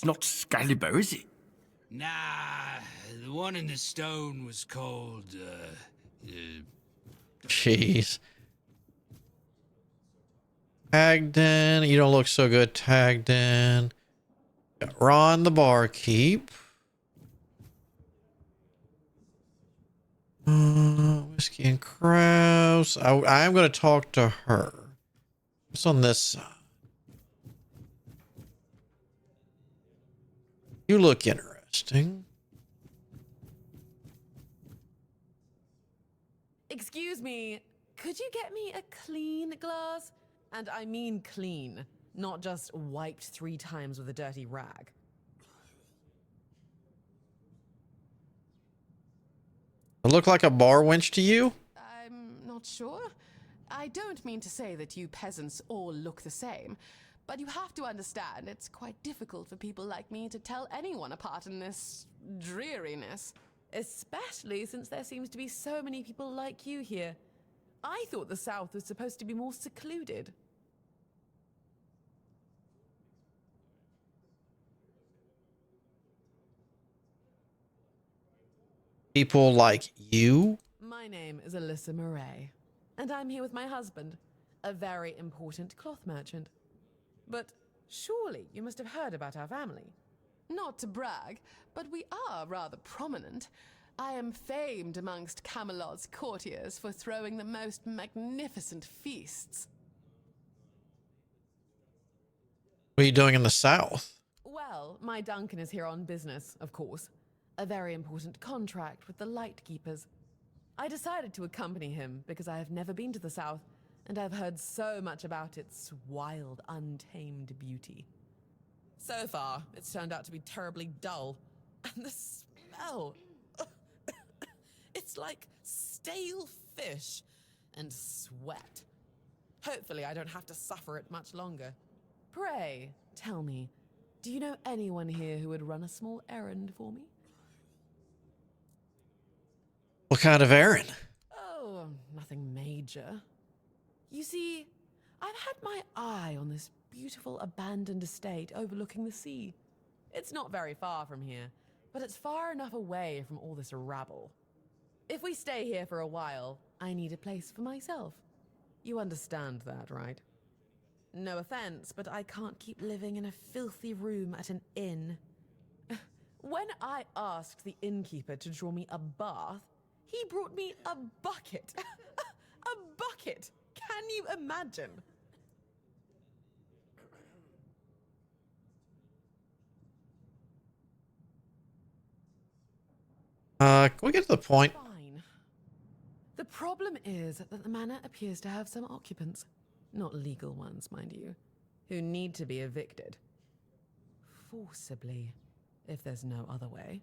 It's not Scalibur, is it? Nah, the one in the stone was called, Jeez. Tagden, you don't look so good, Tagden. Got Ron the barkeep. Whiskey and Kraus. I am going to talk to her. What's on this side? You look interesting. Excuse me, could you get me a clean glass? And I mean clean, not just wiped 3 times with a dirty rag. I look like a bar wench to you? I'm not sure. I don't mean to say that you peasants all look the same, but you have to understand it's quite difficult for people like me to tell anyone apart in this dreariness. Especially since there seems to be so many people like you here. I thought the South was supposed to be more secluded. People like you? My name is Alyssa Murray, and I'm here with my husband, a very important cloth merchant. But surely you must have heard about our family. Not to brag, but we are rather prominent. I am famed amongst Camelot's courtiers for throwing the most magnificent feasts. What are you doing in the South? Well, my Duncan is here on business, of course. A very important contract with the Lightkeepers. I decided to accompany him because I have never been to the South, and I've heard so much about its wild, untamed beauty. So far, it's turned out to be terribly dull. And the smell... it's like stale fish and sweat. Hopefully, I don't have to suffer it much longer. Pray, tell me, do you know anyone here who would run a small errand for me? What kind of errand? Oh, nothing major. You see, I've had my eye on this beautiful abandoned estate overlooking the sea. It's not very far from here, but it's far enough away from all this rabble. If we stay here for a while, I need a place for myself. You understand that, right? No offense, but I can't keep living in a filthy room at an inn. When I asked the innkeeper to draw me a bath, he brought me a bucket. A bucket! Can you imagine? Can we get to the point? Fine. The problem is that the manor appears to have some occupants, not legal ones, mind you, who need to be evicted. Forcibly, if there's no other way.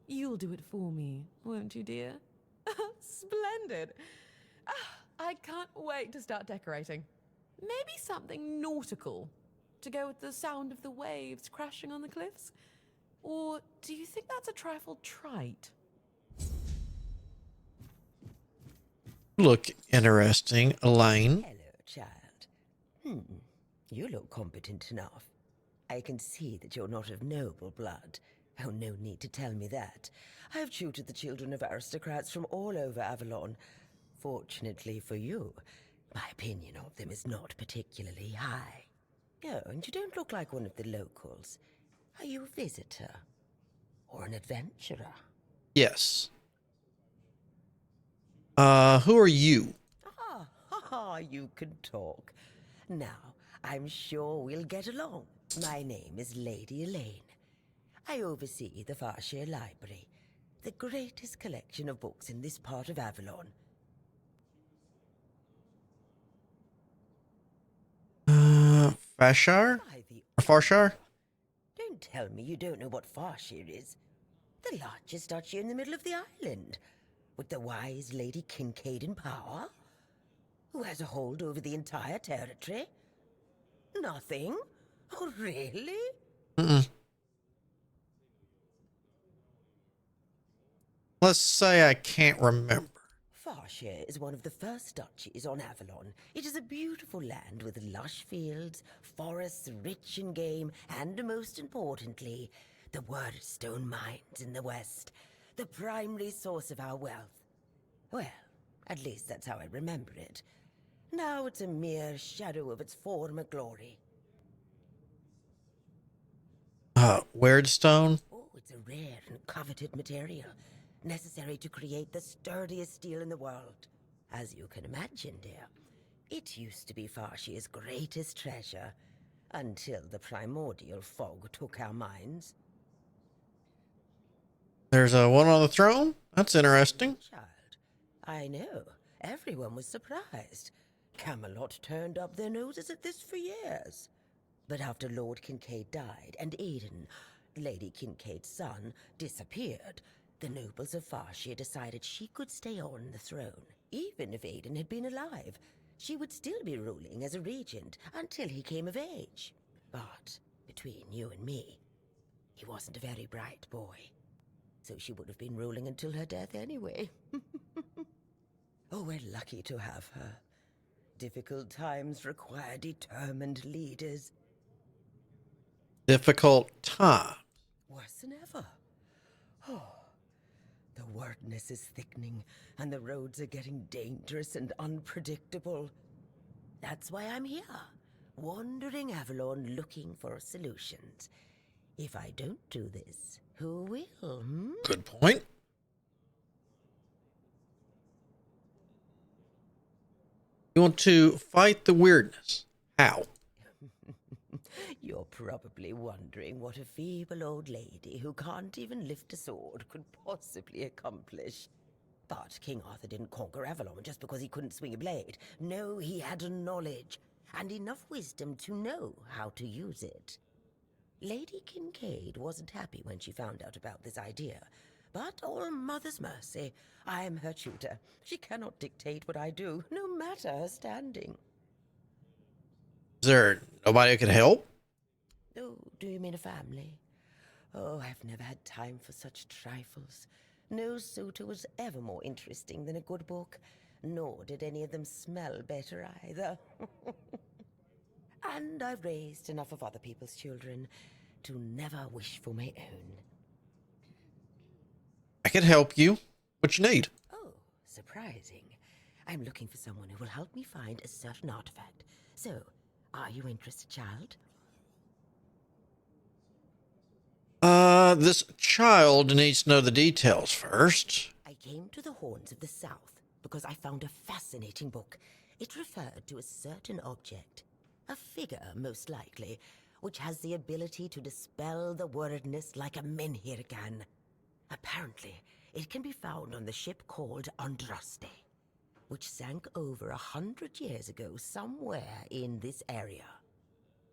You'll do it for me, won't you, dear? Splendid. I can't wait to start decorating. Maybe something nautical, to go with the sound of the waves crashing on the cliffs? Or do you think that's a trifle trite? Look interesting, Elaine. Hello, child. You look competent enough. I can see that you're not of noble blood. Oh, no need to tell me that. I have tutored the children of aristocrats from all over Avalon. Fortunately for you, my opinion of them is not particularly high. Oh, and you don't look like one of the locals. Are you a visitor? Or an adventurer? Yes. Who are you? You can talk. Now, I'm sure we'll get along. My name is Lady Elaine. I oversee the Farshire Library, the greatest collection of books in this part of Avalon. Fashar? Why, the... Or Farshar? Don't tell me you don't know what Farshire is. The largest duchy in the middle of the island, with the wise Lady Kincaid in power, who has a hold over the entire territory. Nothing? Oh, really? Let's say I can't remember. Farshire is one of the first duchies on Avalon. It is a beautiful land with lush fields, forests rich in game, and most importantly, the Wordstone mines in the west, the primary source of our wealth. Well, at least that's how I remember it. Now it's a mere shadow of its former glory. Weirdstone? Oh, it's a rare and coveted material, necessary to create the sturdiest steel in the world. As you can imagine, dear, it used to be Farshire's greatest treasure, until the primordial fog took our minds. There's a one on the throne? That's interesting. Child, I know. Everyone was surprised. Camelot turned up their noses at this for years. But after Lord Kincaid died and Aidan, Lady Kincaid's son, disappeared, the nobles of Farshire decided she could stay on the throne. Even if Aidan had been alive, she would still be ruling as a regent until he came of age. But between you and me, he wasn't a very bright boy. So she would have been ruling until her death anyway. Oh, we're lucky to have her. Difficult times require determined leaders. Difficult time. Worse than ever. Oh, the wordness is thickening, and the roads are getting dangerous and unpredictable. That's why I'm here, wandering Avalon looking for solutions. If I don't do this, who will, hmm? Good point. You want to fight the weirdness. How? You're probably wondering what a feeble old lady who can't even lift a sword could possibly accomplish. But King Arthur didn't conquer Avalon just because he couldn't swing a blade. No, he had knowledge, and enough wisdom to know how to use it. Lady Kincaid wasn't happy when she found out about this idea, but all mother's mercy, I am her tutor. She cannot dictate what I do, no matter her standing. Is there nobody who can help? Oh, do you mean a family? Oh, I've never had time for such trifles. No suitor was ever more interesting than a good book, nor did any of them smell better either. And I've raised enough of other people's children to never wish for my own. I can help you. What you need? Oh, surprising. I'm looking for someone who will help me find a certain artifact. So, are you interested, child? This child needs to know the details first. I came to the Horns of the South because I found a fascinating book. It referred to a certain object, a figure most likely, which has the ability to dispel the wordness like a menhir can. Apparently, it can be found on the ship called Andraste, which sank over 100 years ago somewhere in this area.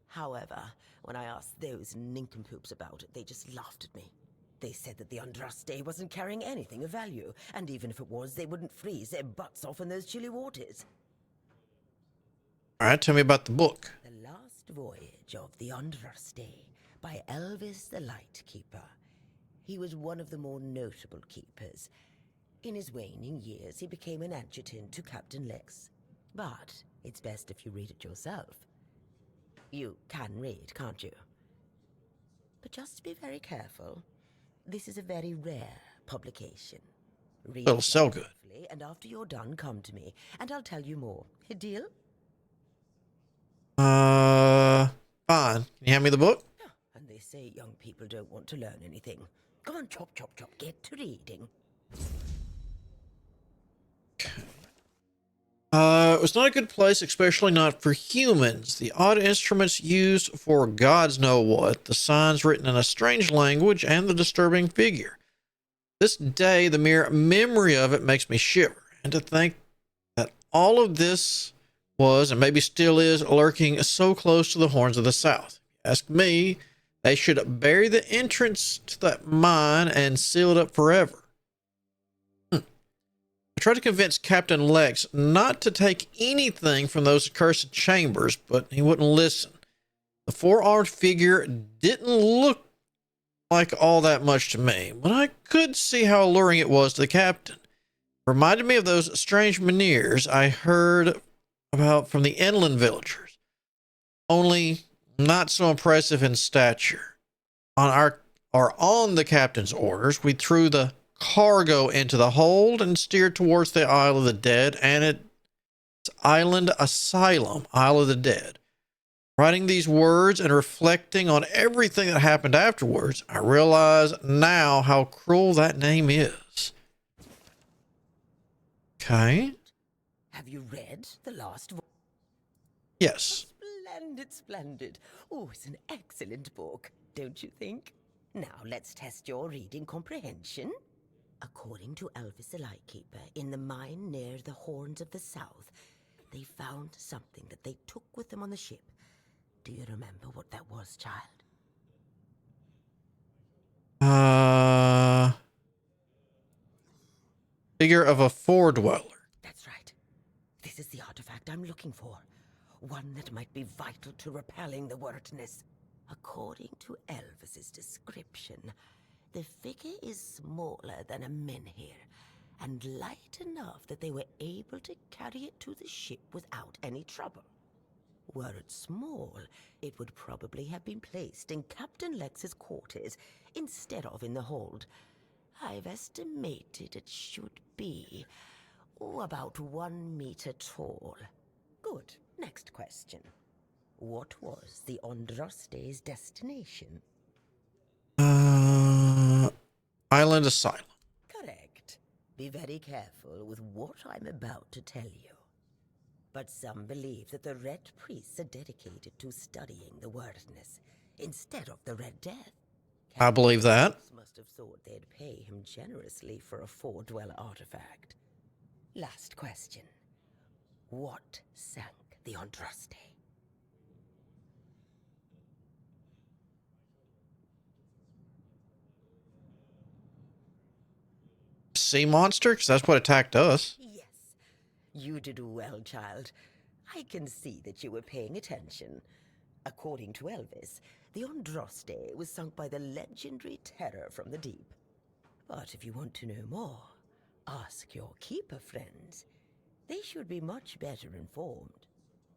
However, when I asked those nincompoops about it, they just laughed at me. They said that the Andraste wasn't carrying anything of value, and even if it was, they wouldn't freeze their butts off in those chilly waters. All right, tell me about the book. The Last Voyage of the Andraste by Elvis the Lightkeeper. He was one of the more notable keepers. In his waning years, he became an adjutant to Captain Lex. But it's best if you read it yourself. You can read, can't you? But just be very careful. This is a very rare publication. Read It'll it sell good. carefully, and after you're done, come to me, and I'll tell you more. A deal? Fine. Can you hand me the book? And they say young people don't want to learn anything. Come on, chop, chop, chop. Get to reading. It was not a good place, especially not for humans. The odd instruments used for gods know what, the signs written in a strange language, and the disturbing figure. This day, the mere memory of it makes me shiver. And to think that all of this was, and maybe still is, lurking so close to the Horns of the South. Ask me, they should bury the entrance to that mine and seal it up forever. I tried to convince Captain Lex not to take anything from those accursed chambers, but he wouldn't listen. The four-armed figure didn't look like all that much to me, but I could see how alluring it was to the captain. Reminded me of those strange menhirs I heard about from the inland villagers, only not so impressive in stature. On the captain's orders, we threw the cargo into the hold and steered towards the Isle of the Dead and its island asylum, Isle of the Dead. Writing these words and reflecting on everything that happened afterwards, I realize now how cruel that name is. Okay. Have you read the last volume? Yes. Splendid, splendid. Oh, it's an excellent book, don't you think? Now, let's test your reading comprehension. According to Elvis the Lightkeeper, in the mine near the Horns of the South, they found something that they took with them on the ship. Do you remember what that was, child? Figure of a foredweller. That's right. This is the artifact I'm looking for. One that might be vital to repelling the wordness. According to Elvis's description, the figure is smaller than a menhir, and light enough that they were able to carry it to the ship without any trouble. Were it small, it would probably have been placed in Captain Lex's quarters instead of in the hold. I've estimated it should be about 1 meter tall. Good. Next question. What was the Andraste's destination? Island Asylum. Correct. Be very careful with what I'm about to tell you. But some believe that the Red Priests are dedicated to studying the wordness instead of the Red Death. I believe that. Must have thought they'd pay him generously for a four-dweller artifact. Last question. What sank the Andraste? Sea monster? Because that's what attacked us. Yes. You did well, child. I can see that you were paying attention. According to Elvis, the Andraste was sunk by the legendary terror from the deep. But if you want to know more, ask your keeper friends. They should be much better informed.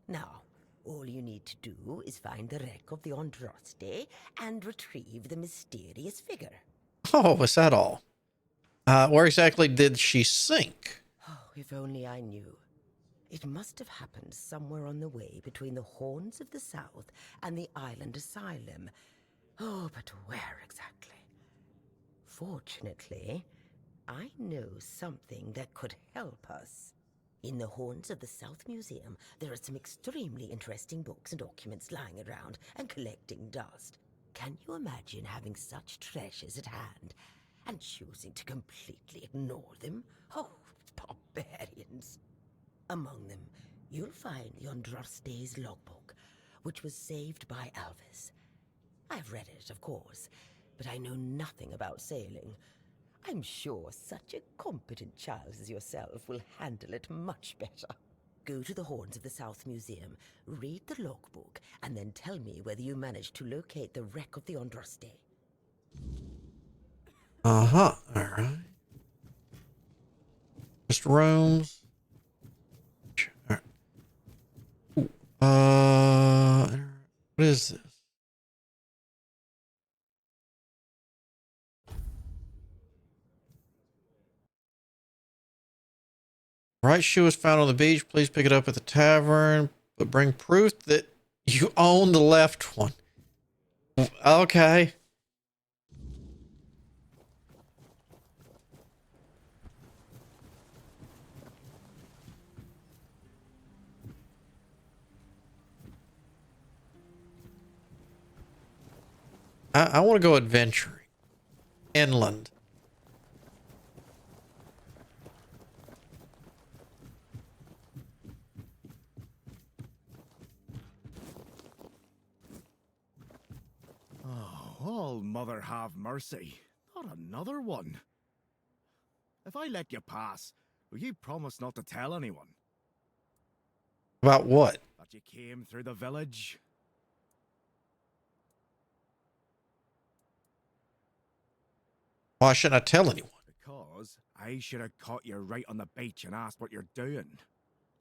Now, all you need to do is find the wreck of the Andraste and retrieve the mysterious figure. Oh, is that all? Where exactly did she sink? Oh, if only I knew. It must have happened somewhere on the way between the Horns of the South and the Island Asylum. Oh, but where exactly? Fortunately, I know something that could help us. In the Horns of the South Museum, there are some extremely interesting books and documents lying around and collecting dust. Can you imagine having such treasures at hand and choosing to completely ignore them? Oh, barbarians. Among them, you'll find the Andraste's logbook, which was saved by Elvis. I've read it, of course, but I know nothing about sailing. I'm sure such a competent child as yourself will handle it much better. Go to the Horns of the South Museum, read the logbook, and then tell me whether you managed to locate the wreck of the Andraste. Uh-huh. All right. Just rooms. All right. Ooh. What is this? Right shoe was found on the beach. Please pick it up at the tavern, but bring proof that you own the left one. Okay. I want to go adventuring. Inland. Oh, Mother have mercy. Not another one. If I let you pass, will you promise not to tell anyone? About what? That you came through the village? Why shouldn't I tell anyone? Because I I should have caught you right on the beach and asked what you're doing.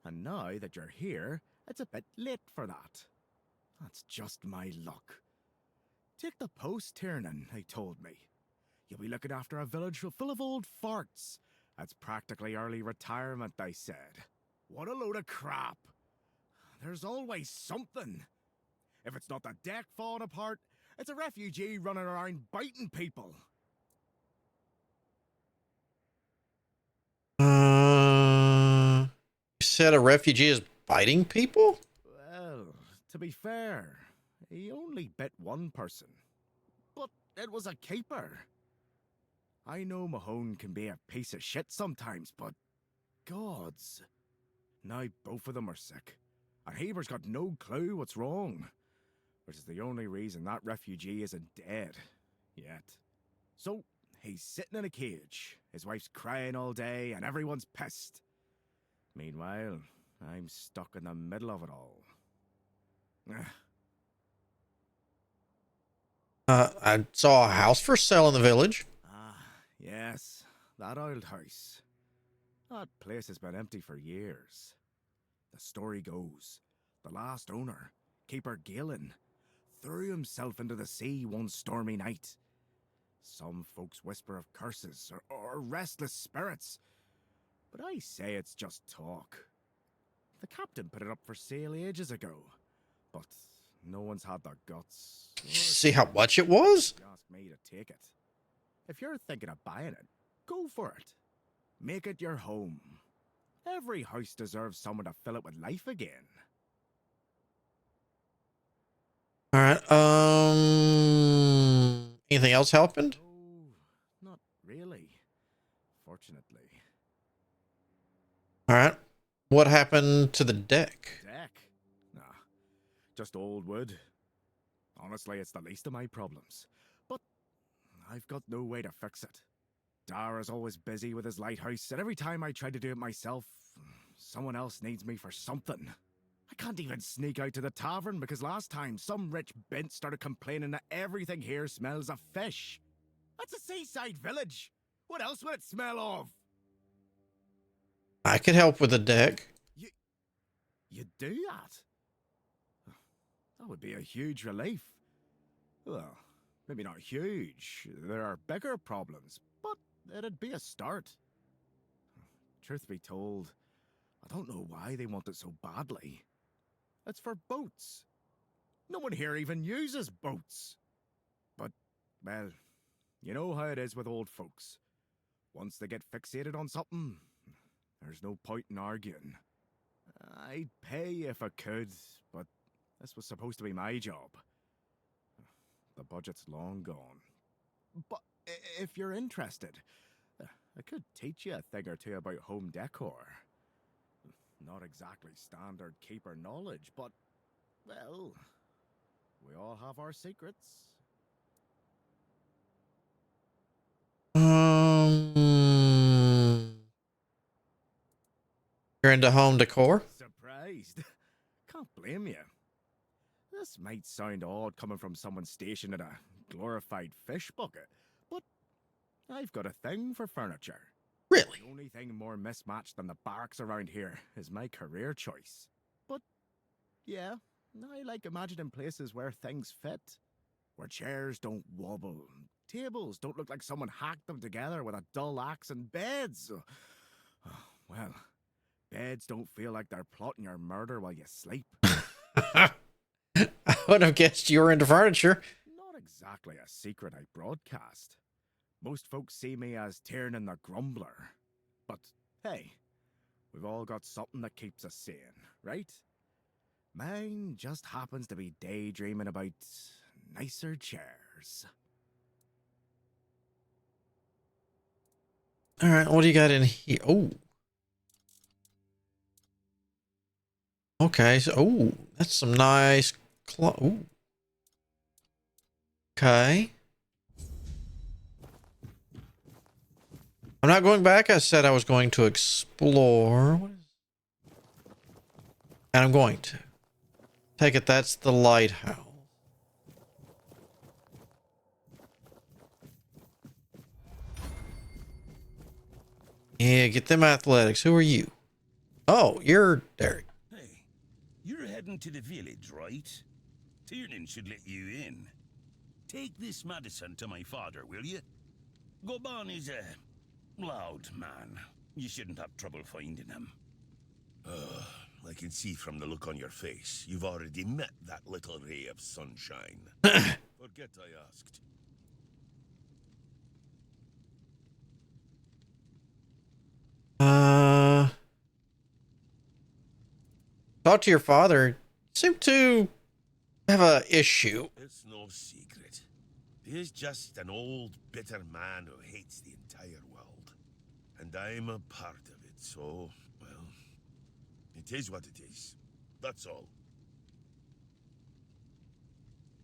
And now that you're here, it's a bit late for that. That's just my luck. Take the post, Tiernan, they told me. You'll be looking after a village full of old farts. That's practically early retirement, they said. What a load of crap. There's always something. If it's not the deck falling apart, it's a refugee running around biting people. You said a refugee is biting people? Well, to be fair, he only bit one person. But it was a keeper. I know Mahone can be a piece of shit sometimes, but gods. Now both of them are sick. And Haber's got no clue what's wrong. Which is the only reason that refugee isn't dead. Yet. So, he's sitting in a cage. His wife's crying all day, and everyone's pissed. Meanwhile, I'm stuck in the middle of it all. I saw a house for sale in the village. Ah, yes. That old house. That place has been empty for years. The story goes, the last owner, Keeper Galen, threw himself into the sea one stormy night. Some folks whisper of curses or restless spirits, but I say it's just talk. The captain put it up for sale ages ago, but no one's had the guts. See how much it was? to ask me to take it. If you're thinking of buying it, go for it. Make it your home. Every house deserves someone to fill it with life again. All right. Anything else happened? Oh, not really. Fortunately. All right. What happened to the deck? Deck? Nah, just old wood. Honestly, it's the least of my problems. But I've got no way to fix it. Dara's always busy with his lighthouse, and every time I try to do it myself, someone else needs me for something. I can't even sneak out to the tavern because last time some rich bint started complaining that everything here smells of fish. That's a seaside village. What else would it smell of? I could help with the deck. You do that? That would be a huge relief. Well, maybe not huge. There are bigger problems, but it'd be a start. Truth be told, I don't know why they want it so badly. It's for boats. No one here even uses boats. But, well, you know how it is with old folks. Once they get fixated on something, there's no point in arguing. I'd pay if I could, but this was supposed to be my job. The budget's long gone. But if you're interested, I could teach you a thing or two about home decor. Not exactly standard keeper knowledge, but, well, we all have our secrets. You're into home decor? Surprised? Can't blame you. This might sound odd coming from someone stationed at a glorified fish bucket, but I've got a thing for furniture. Really? The only thing more mismatched than the barracks around here is my career choice. But, yeah, I like imagining places where things fit. Where chairs don't wobble, tables don't look like someone hacked them together with a dull axe, and beds, well, beds don't feel like they're plotting your murder while you sleep. I wouldn't have guessed you were into furniture. Not exactly a secret I broadcast. Most folks see me as Tiernan the Grumbler. But, hey, we've all got something that keeps us sane, right? Mine just happens to be daydreaming about nicer chairs. All right, what do you got in here? Oh. Okay, so, oh, that's some nice ooh. Okay. I'm not going back. I said I was going to explore. And I'm going to. Take it that's the lighthouse. Yeah, get them athletics. Who are you? Oh, you're Derek. Hey, you're heading to the village, right? Tiernan should let you in. Take this medicine to my father, will you? Goban is a loud man. You shouldn't have trouble finding him. I can see from the look on your face, you've already met that little ray of sunshine. Forget I asked. Talk to your father. Seem to have a issue. It's no secret. He's just an old, bitter man who hates the entire world. And I'm a part of it, so, well, it is what it is. That's all.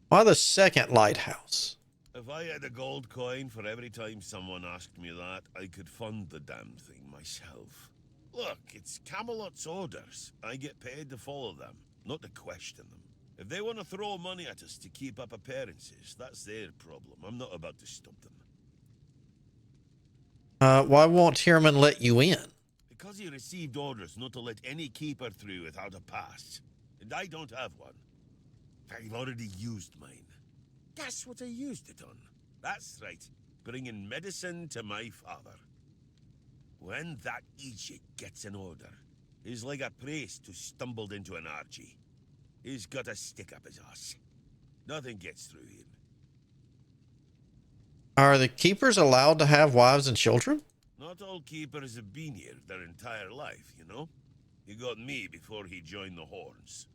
Why the second lighthouse? If I had a gold coin for every time someone asked me that, I could fund the damn thing myself. Look, it's Camelot's orders. I get paid to follow them, not to question them. If they want to throw money at us to keep up appearances, that's their problem. I'm not about to stop them. Why won't Tierman let you in? Because he received orders not to let any keeper through without a pass. And I don't have one. I've already used mine. Guess what I used it on? That's right, bringing medicine to my father. When that Egypt gets an order, he's like a priest who stumbled into an orgy. He's got a stick up his ass. Nothing gets through him. Are the keepers allowed to have wives and children? Not all keepers have been here their entire life, you know? He got me before he joined the Horns.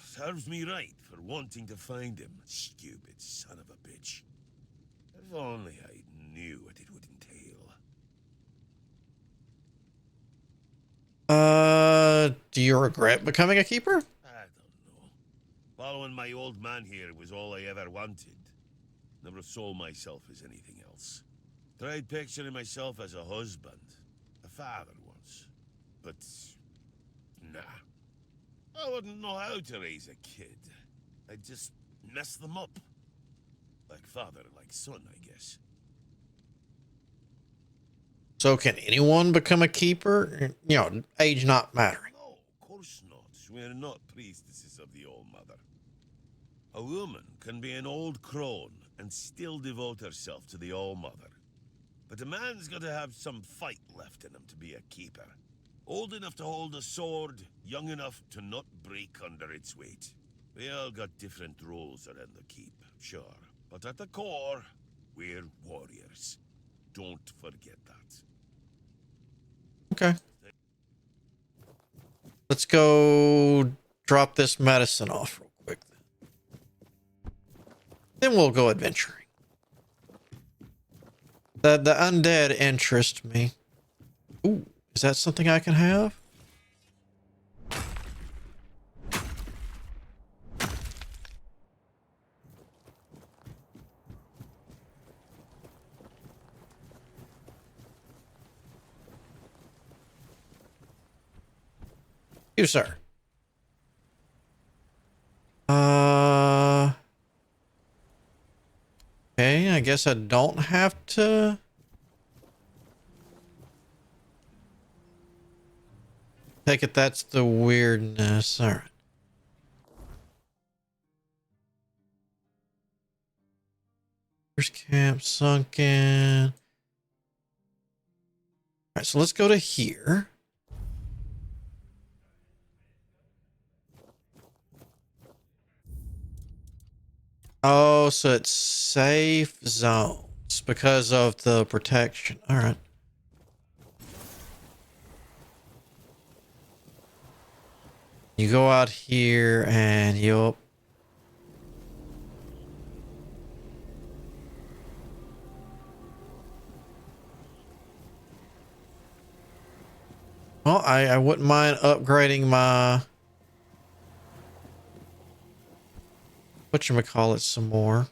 Serves me right for wanting to find him, stupid son of a bitch. If only I knew what it would entail. Do you regret becoming a keeper? I don't know. Following my old man here was all I ever wanted. Never saw myself as anything else. Tried picturing myself as a husband, a father once. But, nah. I wouldn't know how to raise a kid. I'd just mess them up. Like father, like son, I guess. So can anyone become a keeper? You know, age not mattering. No, of course not. We're not priestesses of the All-Mother. A woman can be an old crone and still devote herself to the All-Mother. But a man's got to have some fight left in him to be a keeper. Old enough to hold a sword, young enough to not break under its weight. We all got different roles around the keep, sure. But at the core, we're warriors. Don't forget that. Okay. Let's go drop this medicine off real quick. Then we'll go adventuring. The undead interest me. Ooh, is that something I can have? You, sir. Okay, I guess I don't have to. Take it that's the weirdness. All right. First camp sunken. All right, so let's go to here. Oh, so it's safe zones because of the protection. All right. You go out here and you'll... Well, I wouldn't mind upgrading my... whatchamacallit some more.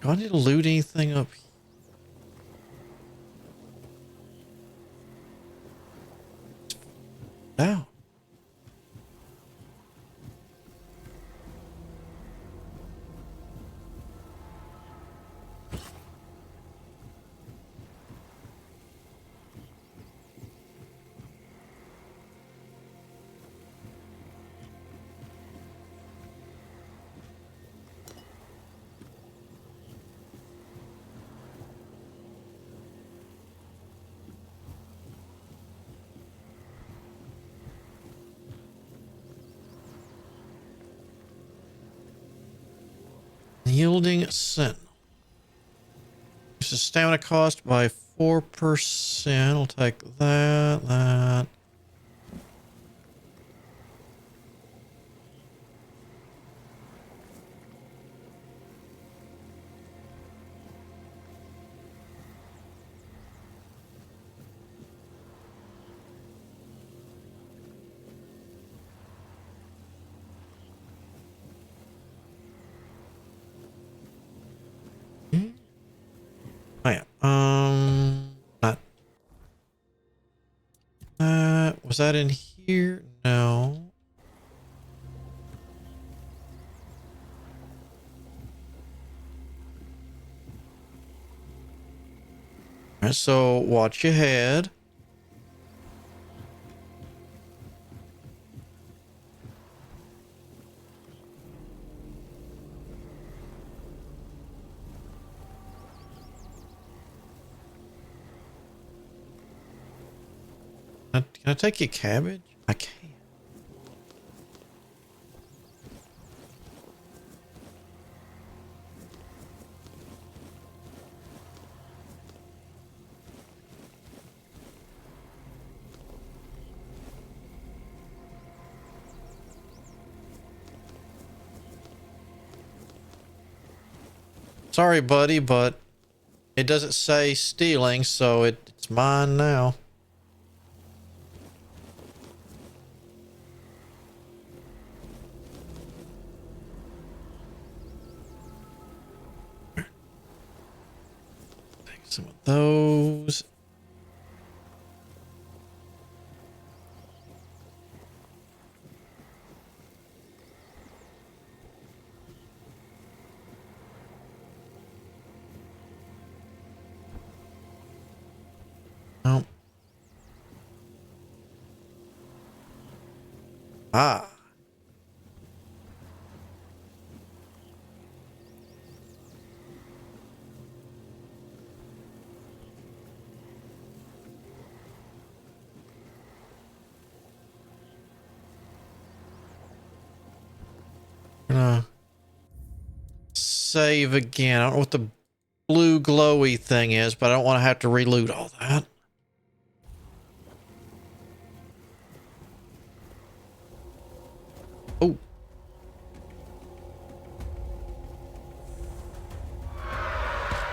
Do I need to loot anything up here? out. Yielding Sentinel. Reduces stamina cost by 4%. I'll take that. Oh yeah. Not was that in here? No. All right, so watch your head. Can I take your cabbage? I can't. Sorry, buddy, but it doesn't say stealing, so it's mine now. Take some of those. Nope. Ah. Gonna save again. I don't know what the blue glowy thing is, but I don't want to have to reload all that. Oh.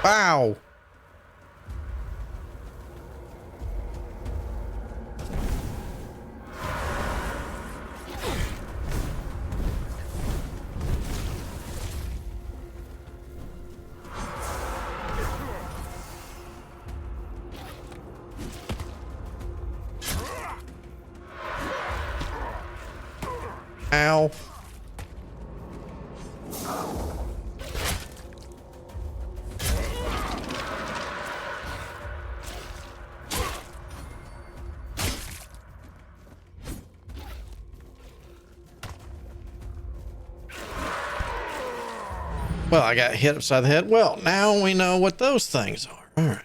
Wow. Ow. Well, I got hit upside the head. Well, now we know what those things are. All right.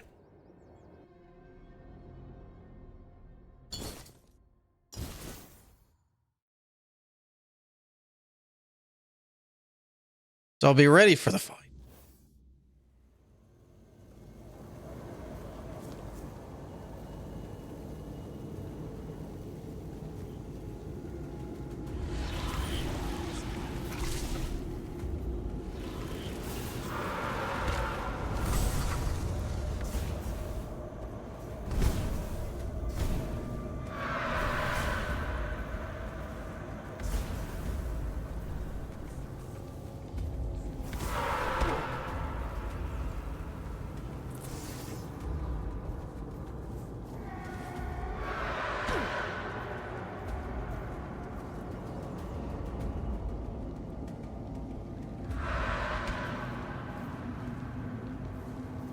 So I'll be ready for the fight.